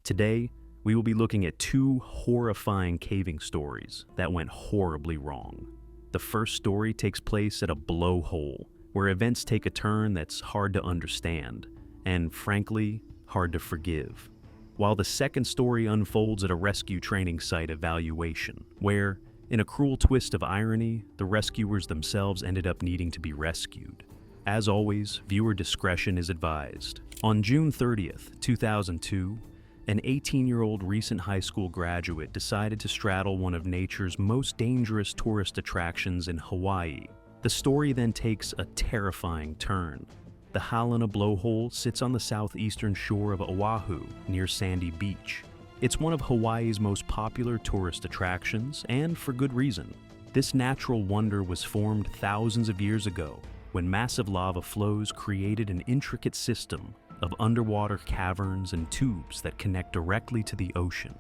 Today, we will be looking at two horrifying caving stories that went horribly wrong. The first story takes place at a blowhole, where events take a turn that's hard to understand, and frankly, hard to forgive. While the second story unfolds at a rescue training site evaluation, where, in a cruel twist of irony, the rescuers themselves ended up needing to be rescued. As always, viewer discretion is advised. On June 30th, 2002, an 18-year-old recent high school graduate decided to straddle one of nature's most dangerous tourist attractions in Hawaii. The story then takes a terrifying turn. The Halona blowhole sits on the southeastern shore of Oahu, near Sandy Beach. It's one of Hawaii's most popular tourist attractions, and for good reason. This natural wonder was formed thousands of years ago, when massive lava flows created an intricate system of underwater caverns and tubes that connect directly to the ocean.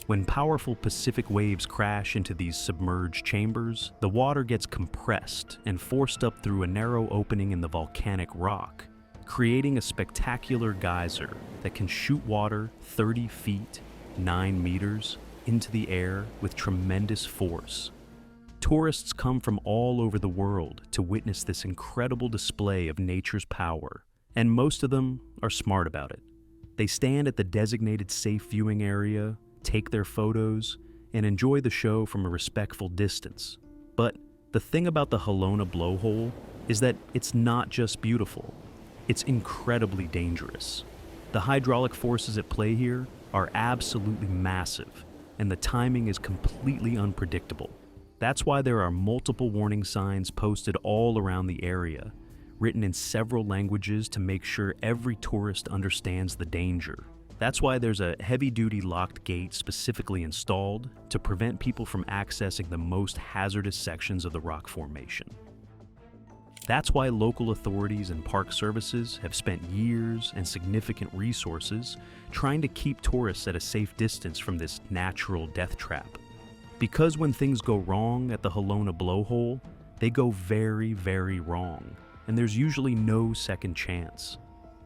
When powerful Pacific waves crash into these submerged chambers, the water gets compressed and forced up through a narrow opening in the volcanic rock, creating a spectacular geyser that can shoot water 30 feet, 9 meters, into the air with tremendous force. Tourists come from all over the world to witness this incredible display of nature's power, and most of them are smart about it. They stand at the designated safe viewing area, take their photos, and enjoy the show from a respectful distance. But the thing about the Halona blowhole is that it's not just beautiful, it's incredibly dangerous. The hydraulic forces at play here are absolutely massive, and the timing is completely unpredictable. That's why there are multiple warning signs posted all around the area, written in several languages to make sure every tourist understands the danger. That's why there's a heavy-duty locked gate specifically installed to prevent people from accessing the most hazardous sections of the rock formation. That's why local authorities and park services have spent years and significant resources trying to keep tourists at a safe distance from this natural death trap. Because when things go wrong at the Halona blowhole, they go very, very wrong, and there's usually no second chance.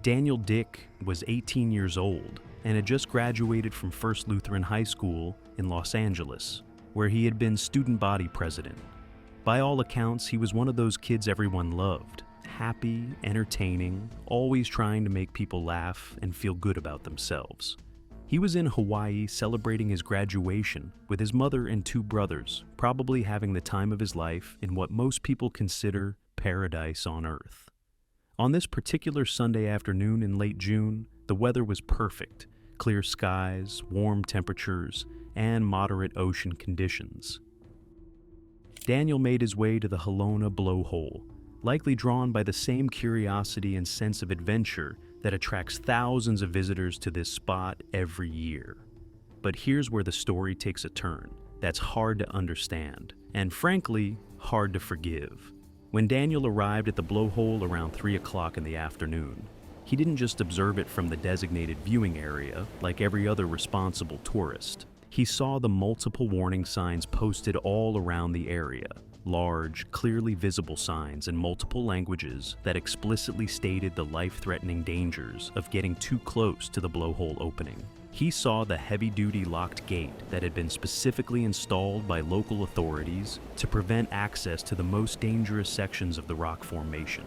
Daniel Dick was 18 years old and had just graduated from First Lutheran High School in Los Angeles, where he had been student body president. By all accounts, he was one of those kids everyone loved, happy, entertaining, always trying to make people laugh and feel good about themselves. He was in Hawaii celebrating his graduation with his mother and two brothers, probably having the time of his life in what most people consider paradise on Earth. On this particular Sunday afternoon in late June, the weather was perfect: clear skies, warm temperatures, and moderate ocean conditions. Daniel made his way to the Halona blowhole, likely drawn by the same curiosity and sense of adventure that attracts thousands of visitors to this spot every year. But here's where the story takes a turn that's hard to understand, and frankly, hard to forgive. When Daniel arrived at the blowhole around 3 o'clock in the afternoon, he didn't just observe it from the designated viewing area like every other responsible tourist. He saw the multiple warning signs posted all around the area, large, clearly visible signs in multiple languages that explicitly stated the life-threatening dangers of getting too close to the blowhole opening. He saw the heavy-duty locked gate that had been specifically installed by local authorities to prevent access to the most dangerous sections of the rock formation.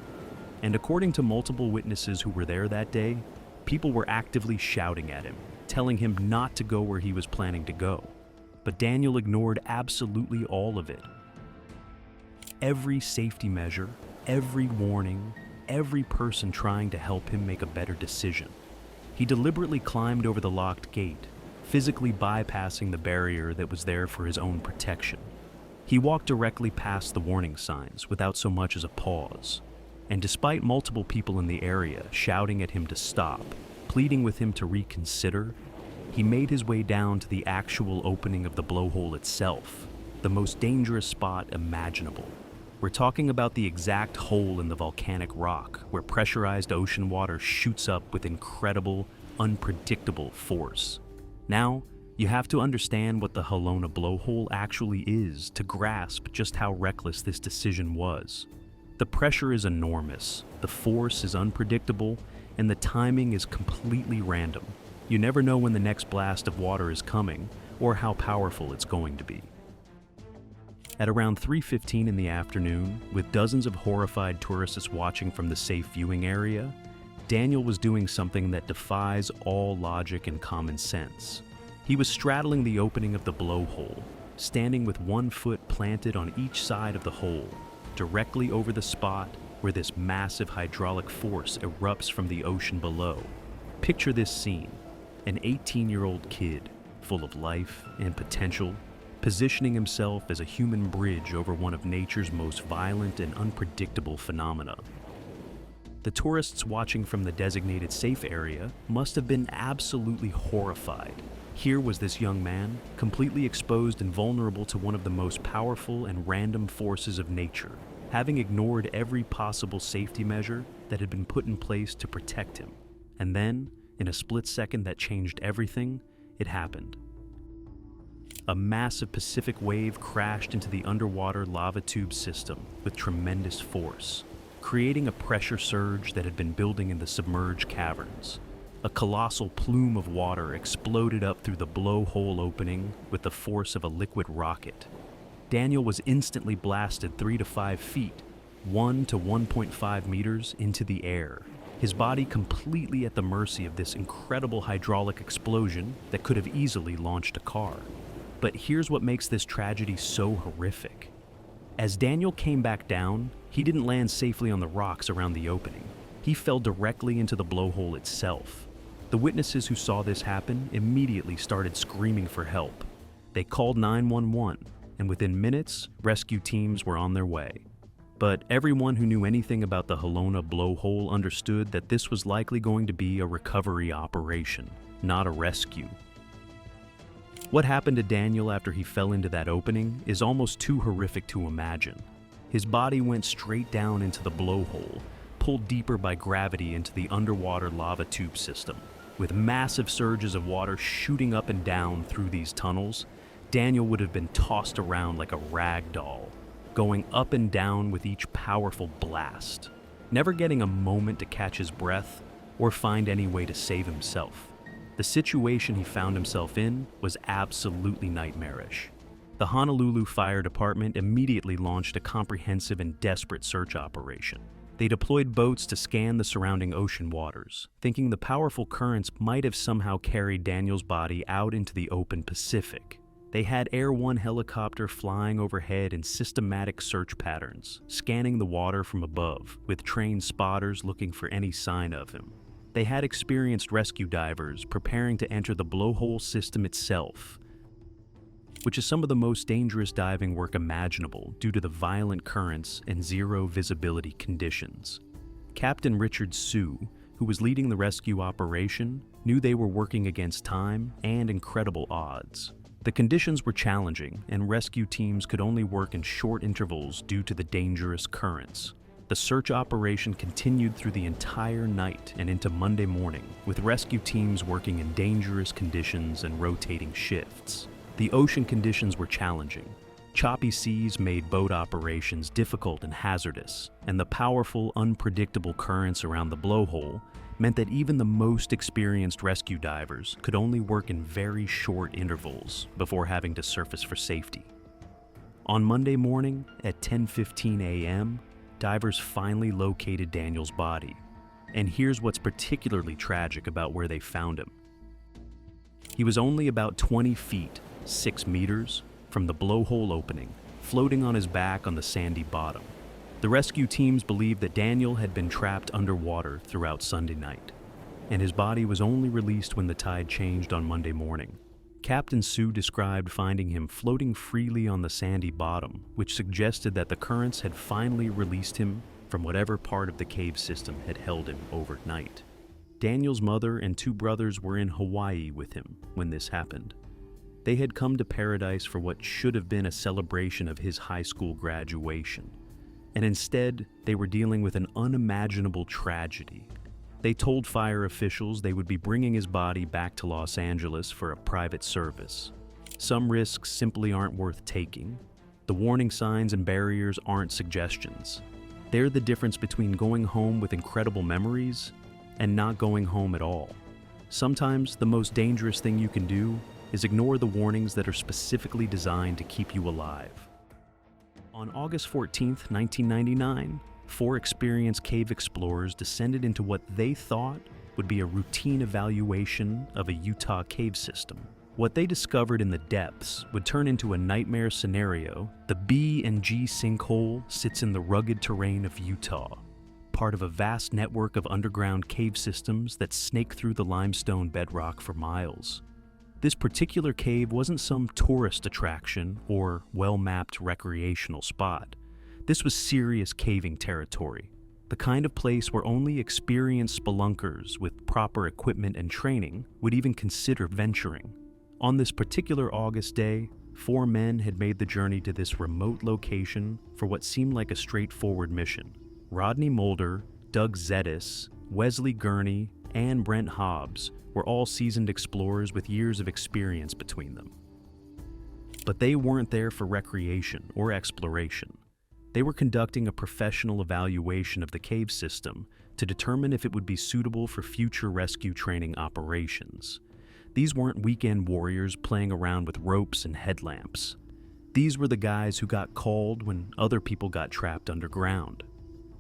And according to multiple witnesses who were there that day, people were actively shouting at him, telling him not to go where he was planning to go. But Daniel ignored absolutely all of it. Every safety measure, every warning, every person trying to help him make a better decision. He deliberately climbed over the locked gate, physically bypassing the barrier that was there for his own protection. He walked directly past the warning signs without so much as a pause. And despite multiple people in the area shouting at him to stop, pleading with him to reconsider, he made his way down to the actual opening of the blowhole itself, the most dangerous spot imaginable. We're talking about the exact hole in the volcanic rock where pressurized ocean water shoots up with incredible, unpredictable force. Now, you have to understand what the Halona blowhole actually is to grasp just how reckless this decision was. The pressure is enormous, the force is unpredictable, and the timing is completely random. You never know when the next blast of water is coming or how powerful it's going to be. At around 3:15 in the afternoon, with dozens of horrified tourists watching from the safe viewing area, Daniel was doing something that defies all logic and common sense. He was straddling the opening of the blowhole, standing with one foot planted on each side of the hole, directly over the spot where this massive hydraulic force erupts from the ocean below. Picture this scene: an 18-year-old kid, full of life and potential, positioning himself as a human bridge over one of nature's most violent and unpredictable phenomena. The tourists watching from the designated safe area must have been absolutely horrified. Here was this young man, completely exposed and vulnerable to one of the most powerful and random forces of nature, having ignored every possible safety measure that had been put in place to protect him. And then, in a split second that changed everything, it happened. A massive Pacific wave crashed into the underwater lava tube system with tremendous force, creating a pressure surge that had been building in the submerged caverns. A colossal plume of water exploded up through the blowhole opening with the force of a liquid rocket. Daniel was instantly blasted 3 to 5 feet, 1 to 1.5 meters into the air, his body completely at the mercy of this incredible hydraulic explosion that could have easily launched a car. But here's what makes this tragedy so horrific. As Daniel came back down, he didn't land safely on the rocks around the opening. He fell directly into the blowhole itself. The witnesses who saw this happen immediately started screaming for help. They called 911, and within minutes, rescue teams were on their way. But everyone who knew anything about the Halona blowhole understood that this was likely going to be a recovery operation, not a rescue. What happened to Daniel after he fell into that opening is almost too horrific to imagine. His body went straight down into the blowhole, pulled deeper by gravity into the underwater lava tube system. With massive surges of water shooting up and down through these tunnels, Daniel would have been tossed around like a rag doll, going up and down with each powerful blast, never getting a moment to catch his breath or find any way to save himself. The situation he found himself in was absolutely nightmarish. The Honolulu Fire Department immediately launched a comprehensive and desperate search operation. They deployed boats to scan the surrounding ocean waters, thinking the powerful currents might have somehow carried Daniel's body out into the open Pacific. They had Air One helicopter flying overhead in systematic search patterns, scanning the water from above, with trained spotters looking for any sign of him. They had experienced rescue divers preparing to enter the blowhole system itself, which is some of the most dangerous diving work imaginable due to the violent currents and zero visibility conditions. Captain Richard Sue, who was leading the rescue operation, knew they were working against time and incredible odds. The conditions were challenging, and rescue teams could only work in short intervals due to the dangerous currents. The search operation continued through the entire night and into Monday morning, with rescue teams working in dangerous conditions and rotating shifts. The ocean conditions were challenging. Choppy seas made boat operations difficult and hazardous, and the powerful, unpredictable currents around the blowhole meant that even the most experienced rescue divers could only work in very short intervals before having to surface for safety. On Monday morning at 10:15 a.m., divers finally located Daniel's body. And here's what's particularly tragic about where they found him. He was only about 20 feet, 6 meters, from the blowhole opening, floating on his back on the sandy bottom. The rescue teams believed that Daniel had been trapped underwater throughout Sunday night, and his body was only released when the tide changed on Monday morning. Captain Sue described finding him floating freely on the sandy bottom, which suggested that the currents had finally released him from whatever part of the cave system had held him overnight. Daniel's mother and 2 brothers were in Hawaii with him when this happened. They had come to Paradise for what should have been a celebration of his high school graduation, and instead they were dealing with an unimaginable tragedy. They told fire officials they would be bringing his body back to Los Angeles for a private service. Some risks simply aren't worth taking. The warning signs and barriers aren't suggestions. They're the difference between going home with incredible memories and not going home at all. Sometimes the most dangerous thing you can do is ignore the warnings that are specifically designed to keep you alive. On August 14, 1999, 4 experienced cave explorers descended into what they thought would be a routine evaluation of a Utah cave system. What they discovered in the depths would turn into a nightmare scenario. The B&G Sinkhole sits in the rugged terrain of Utah, part of a vast network of underground cave systems that snake through the limestone bedrock for miles. This particular cave wasn't some tourist attraction or well-mapped recreational spot. This was serious caving territory, the kind of place where only experienced spelunkers with proper equipment and training would even consider venturing. On this particular August day, 4 men had made the journey to this remote location for what seemed like a straightforward mission. Rodney Mulder, Doug Zetis, Wesley Gurney, and Brent Hobbs were all seasoned explorers with years of experience between them. But they weren't there for recreation or exploration. They were conducting a professional evaluation of the cave system to determine if it would be suitable for future rescue training operations. These weren't weekend warriors playing around with ropes and headlamps. These were the guys who got called when other people got trapped underground.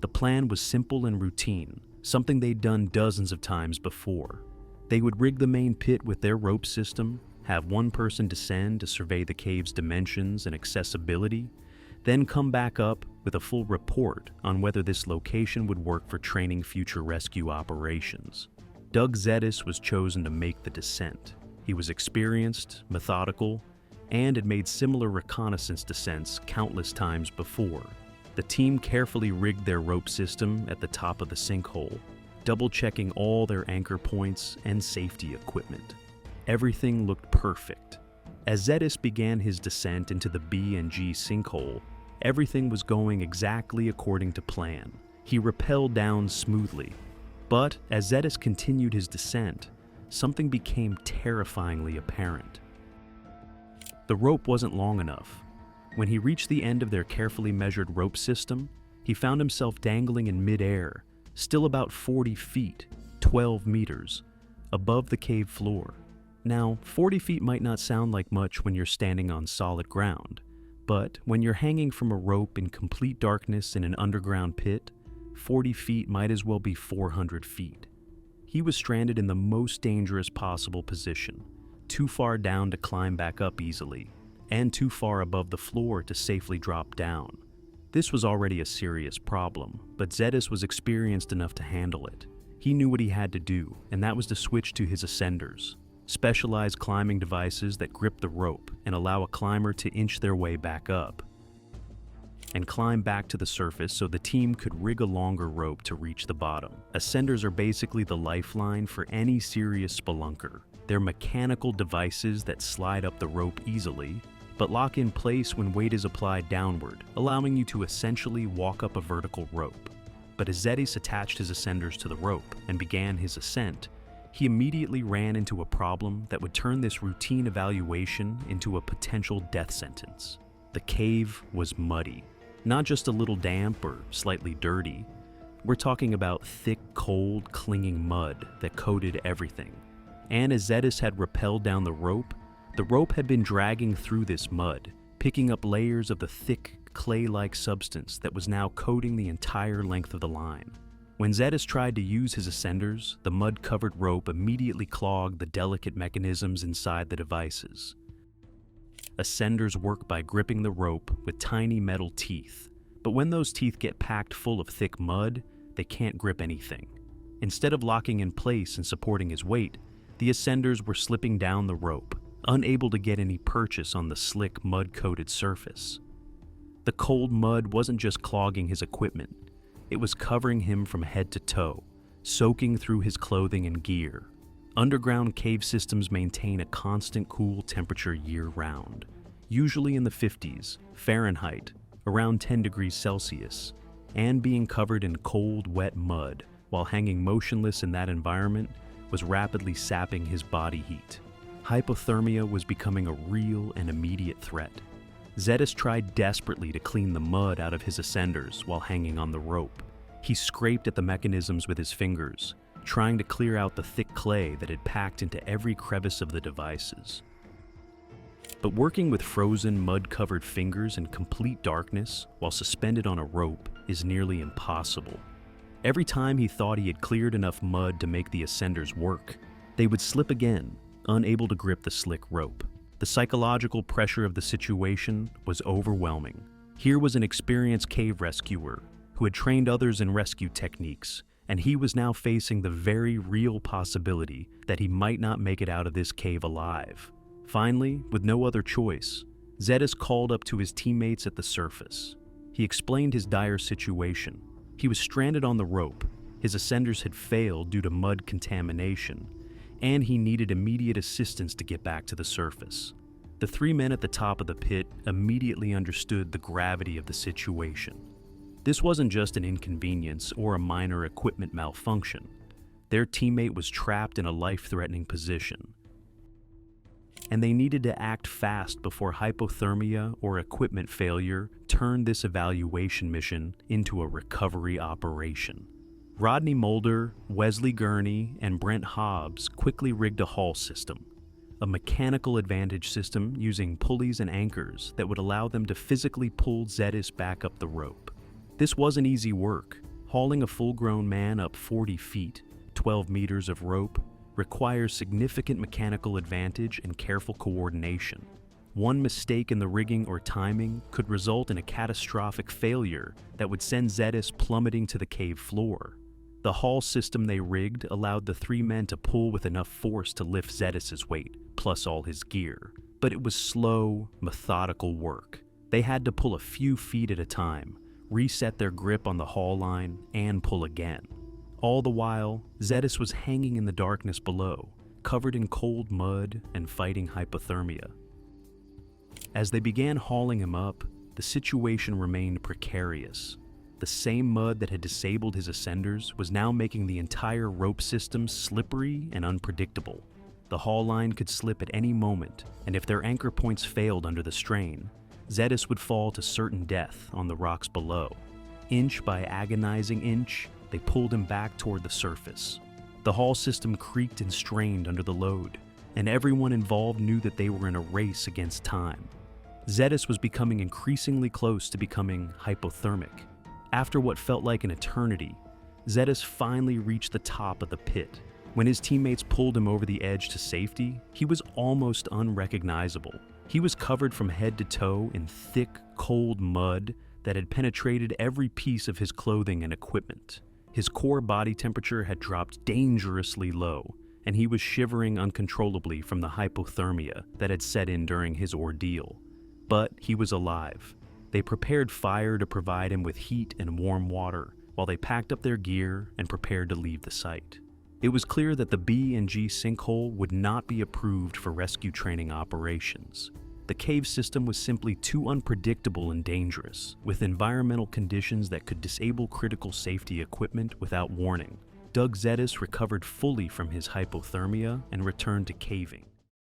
The plan was simple and routine, something they'd done dozens of times before. They would rig the main pit with their rope system, have one person descend to survey the cave's dimensions and accessibility, then come back up with a full report on whether this location would work for training future rescue operations. Doug Zetis was chosen to make the descent. He was experienced, methodical, and had made similar reconnaissance descents countless times before. The team carefully rigged their rope system at the top of the sinkhole, double-checking all their anchor points and safety equipment. Everything looked perfect. As Zetis began his descent into the B&G Sinkhole, everything was going exactly according to plan. He rappelled down smoothly. But as Zetis continued his descent, something became terrifyingly apparent. The rope wasn't long enough. When he reached the end of their carefully measured rope system, he found himself dangling in midair, still about 40 feet, 12 meters, above the cave floor. Now, 40 feet might not sound like much when you're standing on solid ground, but when you're hanging from a rope in complete darkness in an underground pit, 40 feet might as well be 400 feet. He was stranded in the most dangerous possible position, too far down to climb back up easily, and too far above the floor to safely drop down. This was already a serious problem, but Zetis was experienced enough to handle it. He knew what he had to do, and that was to switch to his ascenders, specialized climbing devices that grip the rope and allow a climber to inch their way back up and climb back to the surface so the team could rig a longer rope to reach the bottom. Ascenders are basically the lifeline for any serious spelunker. They're mechanical devices that slide up the rope easily, but lock in place when weight is applied downward, allowing you to essentially walk up a vertical rope. But as Zetis attached his ascenders to the rope and began his ascent, he immediately ran into a problem that would turn this routine evaluation into a potential death sentence. The cave was muddy. Not just a little damp or slightly dirty. We're talking about thick, cold, clinging mud that coated everything. And as Zetis had rappelled down the rope had been dragging through this mud, picking up layers of the thick, clay-like substance that was now coating the entire length of the line. When Zetis tried to use his ascenders, the mud-covered rope immediately clogged the delicate mechanisms inside the devices. Ascenders work by gripping the rope with tiny metal teeth, but when those teeth get packed full of thick mud, they can't grip anything. Instead of locking in place and supporting his weight, the ascenders were slipping down the rope, unable to get any purchase on the slick, mud-coated surface. The cold mud wasn't just clogging his equipment, it was covering him from head to toe, soaking through his clothing and gear. Underground cave systems maintain a constant cool temperature year-round, usually in the 50s Fahrenheit, around 10 degrees Celsius, and being covered in cold, wet mud while hanging motionless in that environment was rapidly sapping his body heat. Hypothermia was becoming a real and immediate threat. Zetis tried desperately to clean the mud out of his ascenders while hanging on the rope. He scraped at the mechanisms with his fingers, trying to clear out the thick clay that had packed into every crevice of the devices. But working with frozen, mud-covered fingers in complete darkness while suspended on a rope is nearly impossible. Every time he thought he had cleared enough mud to make the ascenders work, they would slip again, unable to grip the slick rope. The psychological pressure of the situation was overwhelming. Here was an experienced cave rescuer who had trained others in rescue techniques, and he was now facing the very real possibility that he might not make it out of this cave alive. Finally, with no other choice, Zetas called up to his teammates at the surface. He explained his dire situation. He was stranded on the rope, his ascenders had failed due to mud contamination, and he needed immediate assistance to get back to the surface. The three men at the top of the pit immediately understood the gravity of the situation. This wasn't just an inconvenience or a minor equipment malfunction. Their teammate was trapped in a life-threatening position, and they needed to act fast before hypothermia or equipment failure turned this evaluation mission into a recovery operation. Rodney Mulder, Wesley Gurney, and Brent Hobbs quickly rigged a haul system, a mechanical advantage system using pulleys and anchors that would allow them to physically pull Zetas back up the rope. This wasn't easy work. Hauling a full-grown man up 40 feet, 12 meters of rope, requires significant mechanical advantage and careful coordination. One mistake in the rigging or timing could result in a catastrophic failure that would send Zetas plummeting to the cave floor. The haul system they rigged allowed the three men to pull with enough force to lift Zetas' weight, plus all his gear. But it was slow, methodical work. They had to pull a few feet at a time, reset their grip on the haul line, and pull again. All the while, Zetas was hanging in the darkness below, covered in cold mud and fighting hypothermia. As they began hauling him up, the situation remained precarious. The same mud that had disabled his ascenders was now making the entire rope system slippery and unpredictable. The haul line could slip at any moment, and if their anchor points failed under the strain, Zetas would fall to certain death on the rocks below. Inch by agonizing inch, they pulled him back toward the surface. The haul system creaked and strained under the load, and everyone involved knew that they were in a race against time. Zetas was becoming increasingly close to becoming hypothermic. After what felt like an eternity, Zetas finally reached the top of the pit. When his teammates pulled him over the edge to safety, he was almost unrecognizable. He was covered from head to toe in thick, cold mud that had penetrated every piece of his clothing and equipment. His core body temperature had dropped dangerously low, and he was shivering uncontrollably from the hypothermia that had set in during his ordeal. But he was alive. They prepared fire to provide him with heat and warm water while they packed up their gear and prepared to leave the site. It was clear that the B&G Sinkhole would not be approved for rescue training operations. The cave system was simply too unpredictable and dangerous, with environmental conditions that could disable critical safety equipment without warning. Doug Zetas recovered fully from his hypothermia and returned to caving.